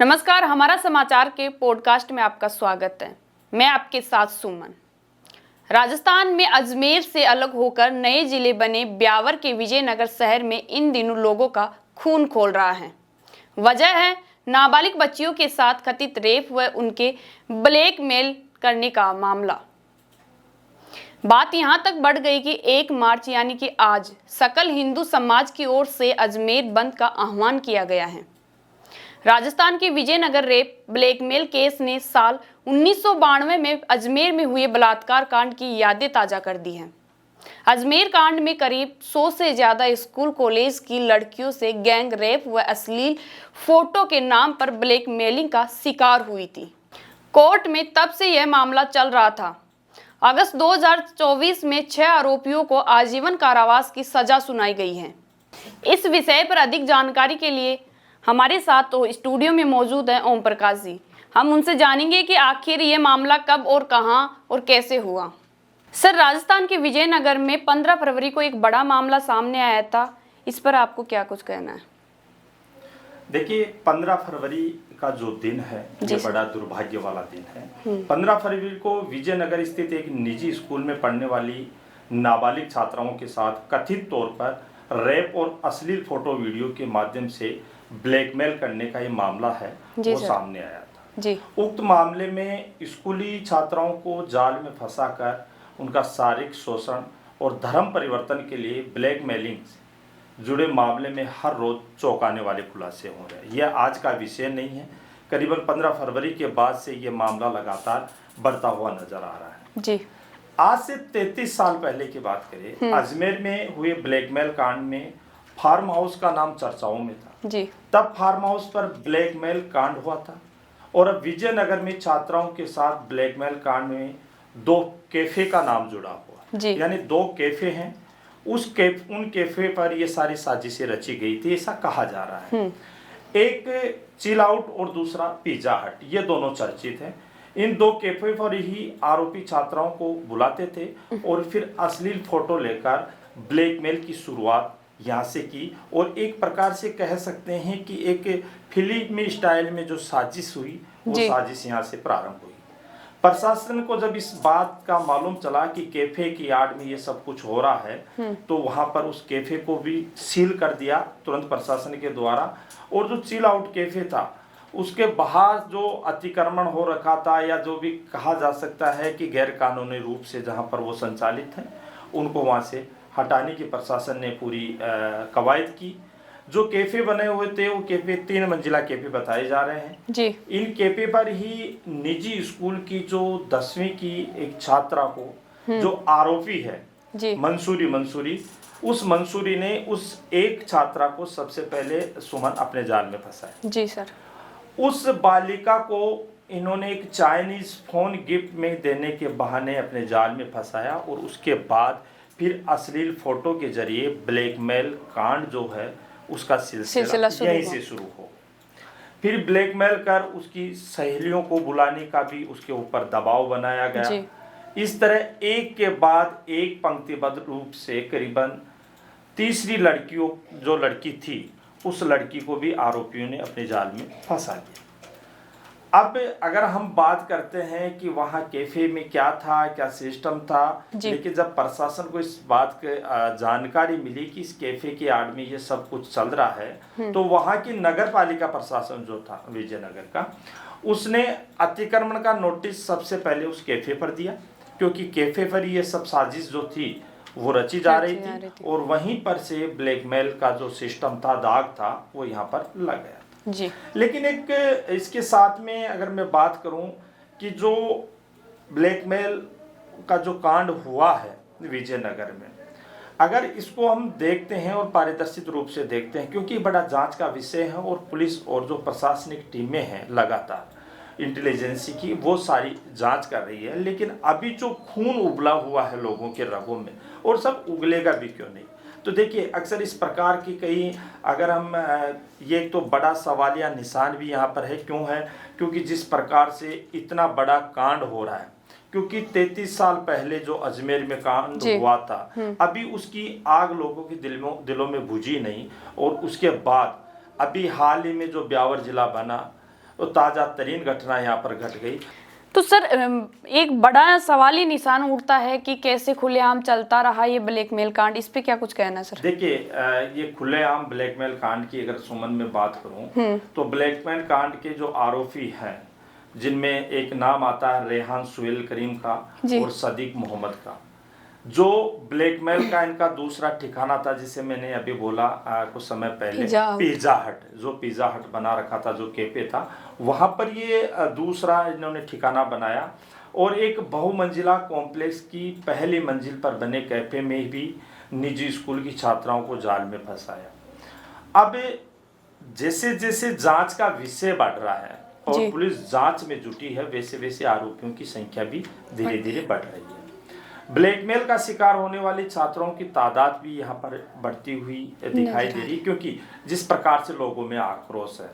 नमस्कार, हमारा समाचार के पॉडकास्ट में आपका स्वागत है। मैं आपके साथ सुमन। राजस्थान में अजमेर से अलग होकर नए जिले बने ब्यावर के विजयनगर शहर में इन दिनों लोगों का खून खौल रहा है। वजह है नाबालिग बच्चियों के साथ कथित रेप व उनके ब्लैकमेल करने का मामला। बात यहां तक बढ़ गई कि 1 मार्च यानी कि आज सकल हिंदू समाज की ओर से अजमेर बंद का आह्वान किया गया है। राजस्थान के विजयनगर रेप ब्लैकमेल केस ने साल 1992 में अजमेर में हुए बलात्कार कांड की यादें ताजा कर दी हैं। अजमेर कांड में करीब 100 से ज्यादा स्कूल कॉलेज की लड़कियों से गैंग रेप व अश्लील फोटो के नाम पर ब्लैकमेलिंग का शिकार हुई थी। कोर्ट में तब से यह मामला चल रहा था। अगस्त 2024 में 6 आरोपियों को आजीवन कारावास की सजा सुनाई गई है। इस विषय पर अधिक जानकारी के लिए हमारे साथ तो स्टूडियो में मौजूद हैं ओम प्रकाश जी। हम उनसे जानेंगे कि आखिर ये मामला कब और कहां और कैसे हुआ। सर, राजस्थान के विजयनगर में 15 फरवरी को एक बड़ा मामला सामने आया था, इस पर आपको क्या कुछ कहना है? देखिए, 15 फरवरी का जो दिन है ये बड़ा दुर्भाग्य वाला दिन है। 15 फरवरी को विजयनगर स्थित एक निजी स्कूल में पढ़ने वाली नाबालिग छात्राओं के साथ कथित तौर पर रेप और अश्लील फोटो वीडियो के माध्यम से ब्लैकमेल करने का ये मामला है वो सामने आया था। जी। उक्त मामले में स्कूली छात्राओं को जाल में फंसाकर उनका शारीरिक शोषण और धर्म परिवर्तन के लिए ब्लैकमेलिंग से जुड़े मामले में हर रोज चौंकाने वाले खुलासे हो रहे हैं। यह आज का विषय नहीं है। करीबन 15 फरवरी के बाद से ये मामला लगातार बढ़ता हुआ नजर आ रहा है। जी। आज से 33 साल पहले की बात करें, अजमेर में हुए ब्लैकमेल कांड में फार्म हाउस का नाम चर्चाओं में था। जी। तब फार्म हाउस पर ब्लैकमेल कांड हुआ था और अब विजयनगर में छात्राओं के साथ ब्लैकमेल कांड में 2 कैफे का नाम जुड़ा हुआ है। यानी 2 कैफे हैं, उन कैफे पर ये सारी साजिशें रची गई थी, ऐसा कहा जा रहा है। एक चिल आउट और दूसरा पिज्जा हट, ये दोनों चर्चित हैं। इन 2 कैफे पर ही आरोपी छात्राओं को बुलाते थे और फिर अश्लील फोटो लेकर ब्लैकमेल की शुरुआत यहाँ से की और एक प्रकार से कह सकते हैं कि एक फिल्मी स्टाइल में जो साजिश हुई वो साजिश यहाँ से प्रारंभ हुई। प्रशासन को जब इस बात का मालूम चला कि कैफे की आड़ में ये सब कुछ हो रहा है तो वहाँ पर उस कैफे को भी सील कर दिया तुरंत प्रशासन के द्वारा। और जो चिल आउट कैफे था उसके बाहर जो अतिक्रमण हो रखा था या जो भी कहा जा सकता है कि गैर कानूनी रूप से जहाँ पर वो संचालित है उनको वहाँ से हटाने की प्रशासन ने पूरी कवायद की। जो कैफे बने हुए थे वो कैफे 3 मंजिला कैफे बताए जा रहे हैं। जी। इन कैफे पर ही निजी स्कूल की जो 10वीं की एक छात्रा को जो आरोपी है मंसूरी उस मंसूरी ने उस एक छात्रा को सबसे पहले सुमन अपने जाल में फंसाया। जी सर। उस बालिका को इन्होंने एक चाइनीज फोन गिफ्ट में देने के बहाने अपने जाल में फंसाया और उसके बाद फिर अश्लील फोटो के जरिए ब्लैकमेल कांड जो है उसका सिलसिला यहीं से शुरू हो। फिर ब्लैकमेल कर उसकी सहेलियों को बुलाने का भी उसके ऊपर दबाव बनाया गया। इस तरह एक के बाद एक पंक्तिबद्ध रूप से करीबन तीसरी जो लड़की थी उस लड़की को भी आरोपियों ने अपने जाल में फंसा दिया। अब अगर हम बात करते हैं कि वहाँ कैफे में क्या था, क्या सिस्टम था, लेकिन जब प्रशासन को इस बात की जानकारी मिली कि इस कैफे की आड़ में ये सब कुछ चल रहा है तो वहाँ की नगर पालिका प्रशासन जो था विजयनगर का उसने अतिक्रमण का नोटिस सबसे पहले उस कैफे पर दिया, क्योंकि कैफे पर ये सब साजिश जो थी वो रची जा रही थी और वहीं पर से ब्लैकमेल का जो सिस्टम था, दाग था, वो यहाँ पर लग गया जी। लेकिन एक इसके साथ में अगर मैं बात करूं कि जो ब्लैकमेल का जो कांड हुआ है विजयनगर में, अगर इसको हम देखते हैं और पारदर्शित रूप से देखते हैं, क्योंकि बड़ा जांच का विषय है और पुलिस और जो प्रशासनिक टीमें हैं लगातार इंटेलिजेंसी की वो सारी जांच कर रही है, लेकिन अभी जो खून उबला हुआ है लोगों के रगों में और सब उगलेगा भी क्यों नहीं। तो देखिए, अक्सर इस प्रकार की कई अगर हम ये तो बड़ा सवालिया निशान भी यहाँ पर है। क्यों है? क्योंकि जिस प्रकार से इतना बड़ा कांड हो रहा है, क्योंकि 33 साल पहले जो अजमेर में कांड हुआ था अभी उसकी आग लोगों के दिलों में बुझी नहीं। और उसके बाद अभी हाल ही में जो ब्यावर जिला बना तो ताज़ा तरीन घटना यहाँ पर घट गई। तो सर एक बड़ा सवाली निशान उठता है कि कैसे खुलेआम चलता रहा ये ब्लैकमेल कांड, इस पे क्या कुछ कहना है सर? देखिए, ये खुलेआम ब्लैकमेल कांड की अगर सुमन में बात करूं तो ब्लैकमेल कांड के जो आरोपी हैं, जिनमें एक नाम आता है रेहान सुहेल करीम का और सदीक मोहम्मद का, जो ब्लैकमेल का इनका दूसरा ठिकाना था, जिसे मैंने अभी बोला कुछ समय पहले, पिज्जा हट, जो पिज्जा हट बना रखा था, जो कैफे था, वहां पर ये दूसरा इन्होंने ठिकाना बनाया और एक बहुमंजिला कॉम्प्लेक्स की पहली मंजिल पर बने कैफे में भी निजी स्कूल की छात्राओं को जाल में फंसाया। अब जैसे जैसे जांच का विषय बढ़ रहा है और पुलिस जांच में जुटी है, वैसे वैसे आरोपियों की संख्या भी धीरे धीरे बढ़ रही है। ब्लैकमेल का शिकार होने वाले छात्रों की तादाद भी यहाँ पर बढ़ती हुई दिखाई दे रही, क्योंकि जिस प्रकार से लोगों में आक्रोश है।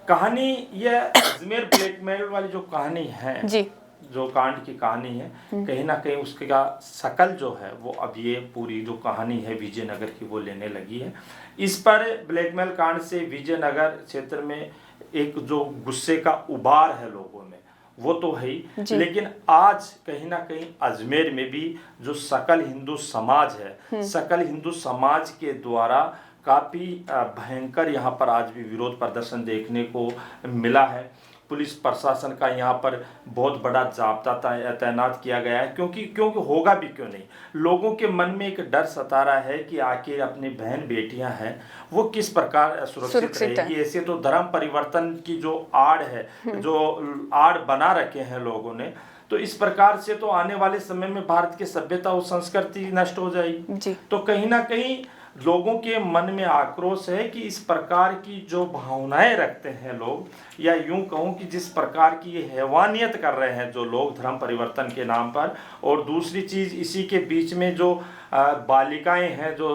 कहानी यह अजमेर ब्लैकमेल वाली जो कहानी है, जो कांड की कहानी है, कहीं ना कहीं उसका शकल जो है वो अब ये पूरी जो कहानी है विजयनगर की वो लेने लगी है। इस पर ब्लैकमेल कांड से विजयनगर क्षेत्र में एक जो गुस्से का उबार है लोगों में, वो तो है ही, लेकिन आज कहीं ना कहीं अजमेर में भी जो सकल हिंदू समाज है, सकल हिंदू समाज के द्वारा काफ़ी भयंकर यहाँ पर आज भी विरोध प्रदर्शन देखने को मिला है। पुलिस प्रशासन का यहाँ पर बहुत बड़ा जाब्ता तैनात किया गया है, क्योंकि होगा भी क्यों नहीं, लोगों के मन में एक डर सता रहा है कि आखिर अपनी बहन बेटियां हैं वो किस प्रकार सुरक्षित रहेगी। ऐसे तो धर्म परिवर्तन की जो आड़ है, जो आड़ बना रखे हैं लोगों ने, तो इस प्रकार से तो आने वाले समय में भारत की सभ्यता और संस्कृति नष्ट हो जाएगी। तो कहीं ना कहीं लोगों के मन में आक्रोश है कि इस प्रकार की जो भावनाएं रखते हैं लोग, या यूं कहूं कि जिस प्रकार की ये हैवानियत कर रहे हैं जो लोग धर्म परिवर्तन के नाम पर, और दूसरी चीज़ इसी के बीच में जो बालिकाएं हैं, जो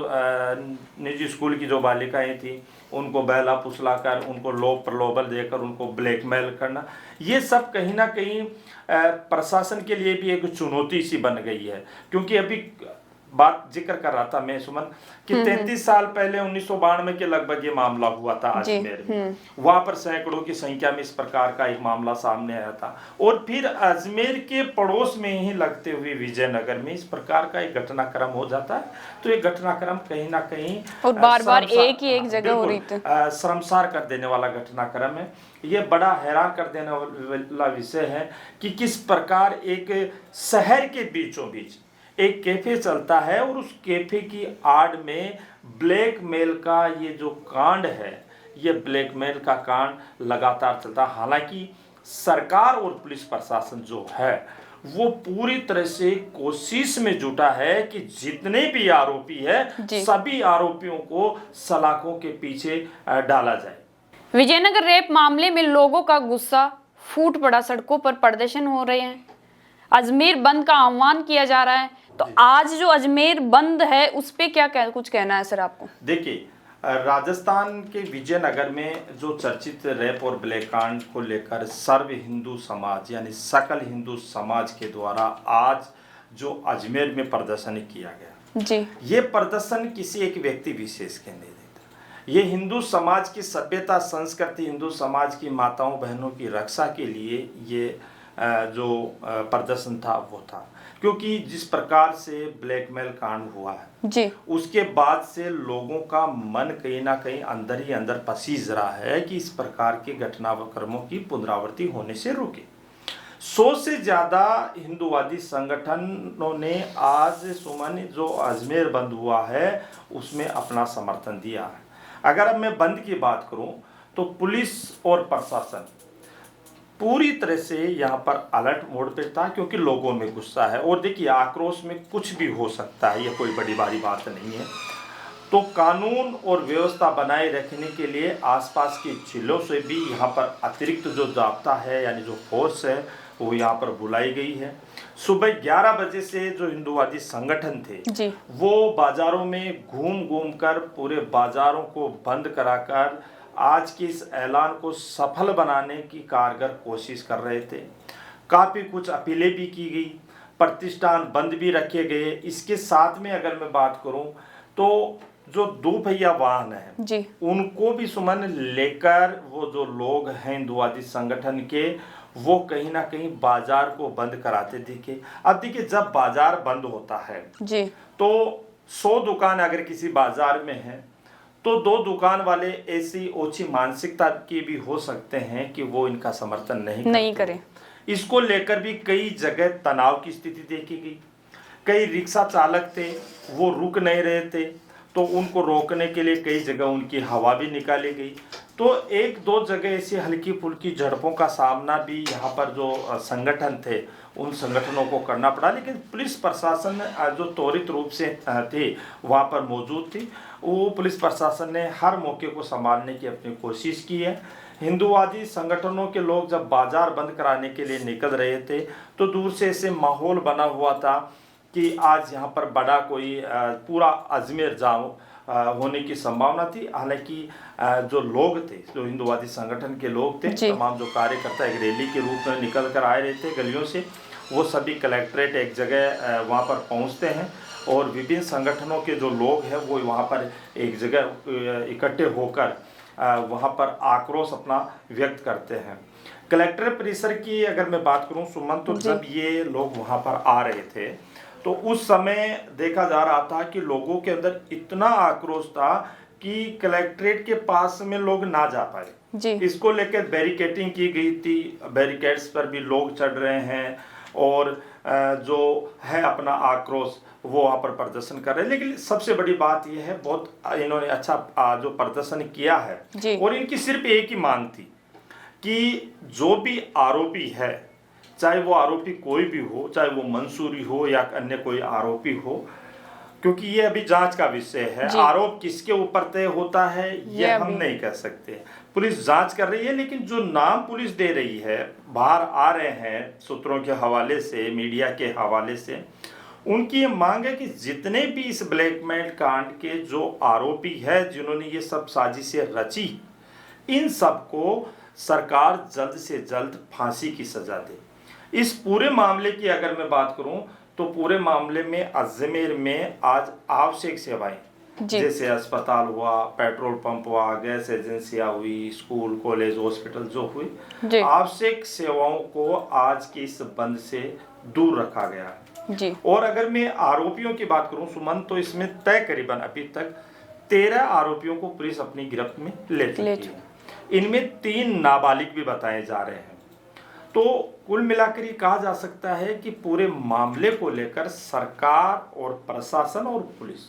निजी स्कूल की जो बालिकाएं थी, उनको बहला फुसला कर, उनको लोभ प्रलोभन देकर उनको ब्लैकमेल करना, ये सब कहीं ना कहीं प्रशासन के लिए भी एक चुनौती सी बन गई है। क्योंकि अभी बात जिक्र कर रहा था मैं सुमन कि 33 साल पहले 1992 के लगभग ये मामला हुआ था अजमेर में। वहां पर सैकड़ों की संख्या में इस प्रकार का एक मामला सामने आया था, और फिर अजमेर के पड़ोस में ही लगते हुए विजयनगर में इस प्रकार का एक घटनाक्रम हो जाता है। तो ये घटनाक्रम कहीं ना कहीं और बार-बार एक जगह हो रही थी, शर्मसार कर देने वाला घटनाक्रम है। ये बड़ा हैरान कर देने वाला विषय है कि किस प्रकार एक शहर के बीचों बीच एक कैफे चलता है और उस कैफे की आड़ में ब्लैकमेल का ये जो कांड है, ये ब्लैकमेल का कांड लगातार चलता है। हालांकि सरकार और पुलिस प्रशासन जो है वो पूरी तरह से कोशिश में जुटा है कि जितने भी आरोपी है सभी आरोपियों को सलाखों के पीछे डाला जाए। विजयनगर रेप मामले में लोगों का गुस्सा फूट पड़ा, सड़कों पर प्रदर्शन हो रहे हैं, अजमेर बंद का आह्वान किया जा रहा है। तो आज जो अजमेर बंद है उस पे क्या कुछ कहना है सर आपको? देखिए, राजस्थान के विजयनगर में जो चर्चित रेप और ब्लैक कांड को लेकर सर्व हिंदू समाज यानी सकल हिंदू समाज के द्वारा आज जो अजमेर में प्रदर्शन किया गया जी, ये प्रदर्शन किसी एक व्यक्ति विशेष के नहीं देता, ये हिंदू समाज की सभ्यता संस्कृति, हिंदू समाज की माताओं बहनों की रक्षा के लिए ये जो प्रदर्शन था वो था। क्योंकि जिस प्रकार से ब्लैकमेल कांड हुआ है जी, उसके बाद से लोगों का मन कहीं ना कहीं अंदर ही अंदर पसीज रहा है कि इस प्रकार के घटनाक्रमों की पुनरावृत्ति होने से रुके। 100 से ज़्यादा हिंदूवादी संगठनों ने आज सुमन जो अजमेर बंद हुआ है उसमें अपना समर्थन दिया है। अगर अब मैं बंद की बात करूं तो पुलिस और प्रशासन पूरी तरह से यहाँ पर अलर्ट मोड पे था, क्योंकि लोगों में गुस्सा है। और देखिए, आक्रोश में कुछ भी हो सकता है, ये कोई बड़ी भारी बात नहीं है। तो कानून और व्यवस्था बनाए रखने के लिए आसपास के जिलों से भी यहाँ पर अतिरिक्त जो जाब्ता है यानी जो फोर्स है वो यहाँ पर बुलाई गई है। सुबह 11 बजे से जो हिंदूवादी संगठन थे वो बाजारों में घूम घूम कर पूरे बाजारों को बंद कराकर आज के इस ऐलान को सफल बनाने की कारगर कोशिश कर रहे थे। काफ़ी कुछ अपीलें भी की गई, प्रतिष्ठान बंद भी रखे गए। इसके साथ में अगर मैं बात करूं तो जो दोपहिया वाहन है जी, उनको भी सुमन लेकर वो जो लोग हैं हिंदुवादी संगठन के, वो कहीं ना कहीं बाजार को बंद कराते दिखे। अब देखिए, जब बाजार बंद होता है जी, तो 100 दुकान अगर किसी बाजार में है तो 2 दुकान वाले ऐसी ओछी मानसिकता की भी हो सकते हैं कि वो इनका समर्थन नहीं करें। इसको लेकर भी कई जगह तनाव की स्थिति देखी गई। कई रिक्शा चालक थे, वो रुक नहीं रहे थे, तो उनको रोकने के लिए कई जगह उनकी हवा भी निकाली गई। तो 1-2 जगह ऐसी हल्की फुल्की झड़पों का सामना भी यहाँ पर जो संगठन थे उन संगठनों को करना पड़ा, लेकिन पुलिस प्रशासन जो त्वरित रूप से थे वहाँ पर मौजूद थी। वो पुलिस प्रशासन ने हर मौके को संभालने की अपनी कोशिश की है। हिंदुवादी संगठनों के लोग जब बाजार बंद कराने के लिए निकल रहे थे तो दूर से ऐसे माहौल बना हुआ था कि आज यहाँ पर बड़ा कोई पूरा अजमेर जाम होने की संभावना थी। हालांकि जो लोग थे, जो हिंदुवादी संगठन के लोग थे, तमाम जो कार्यकर्ता एक रैली के रूप में निकल कर आए रहे थे गलियों से, वो सभी कलेक्ट्रेट एक जगह वहाँ पर पहुँचते हैं और विभिन्न संगठनों के जो लोग हैं वो वहाँ पर एक जगह इकट्ठे होकर वहाँ पर आक्रोश अपना व्यक्त करते हैं। कलेक्टर परिसर की अगर मैं बात करूँ सुमन, तो जब ये लोग वहाँ पर आ रहे थे तो उस समय देखा जा रहा था कि लोगों के अंदर इतना आक्रोश था कि कलेक्ट्रेट के पास में लोग ना जा पाए। इसको लेकर बैरिकेडिंग की गई थी, बैरिकेड्स पर भी लोग चढ़ रहे हैं और जो है अपना आक्रोश वो वहाँ पर प्रदर्शन कर रहे हैं। लेकिन सबसे बड़ी बात यह है, बहुत इन्होंने अच्छा जो प्रदर्शन किया है और इनकी सिर्फ एक ही मांग थी कि जो भी आरोपी है, चाहे वो आरोपी कोई भी हो, चाहे वो मंसूरी हो या अन्य कोई आरोपी हो, क्योंकि ये अभी जांच का विषय है। आरोप किसके ऊपर तय होता है ये हम नहीं कह सकते। पुलिस जांच कर रही है, लेकिन जो नाम पुलिस दे रही है, बाहर आ रहे हैं सूत्रों के हवाले से, मीडिया के हवाले से, उनकी ये मांग है कि जितने भी इस ब्लैकमेल कांड के जो आरोपी है, जिन्होंने ये सब साजिशें रची, इन सबको सरकार जल्द से जल्द फांसी की सजा दे। इस पूरे मामले की अगर मैं बात करूं तो पूरे मामले में अजमेर में आज आवश्यक सेवाएं जैसे अस्पताल हुआ, पेट्रोल पंप हुआ, गैस एजेंसियां हुई, स्कूल कॉलेज हॉस्पिटल जो हुई, आवश्यक सेवाओं को आज के इस बंद से दूर रखा गया है। और अगर मैं आरोपियों की बात करूं सुमन, तो इसमें तय करीबन अभी तक 13 आरोपियों को पुलिस अपनी गिरफ्त में ले चुकी है। इनमें 3 नाबालिग भी बताए जा रहे हैं। तो कुल मिलाकर ये कहा जा सकता है कि पूरे मामले को लेकर सरकार और प्रशासन और पुलिस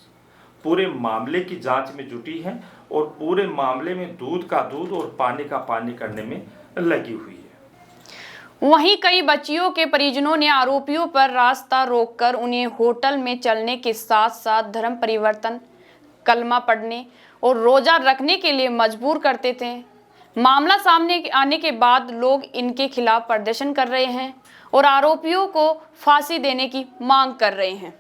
पूरे मामले की जांच में जुटी है और पूरे मामले में दूध का दूध और पानी का पानी करने में लगी हुई है। वहीं कई बच्चियों के परिजनों ने आरोपियों पर रास्ता रोककर उन्हें होटल में चलने के साथ साथ धर्म परिवर्तन, कलमा पढ़ने और रोजा रखने के लिए मजबूर करते थे। मामला सामने आने के बाद लोग इनके खिलाफ प्रदर्शन कर रहे हैं और आरोपियों को फांसी देने की मांग कर रहे हैं।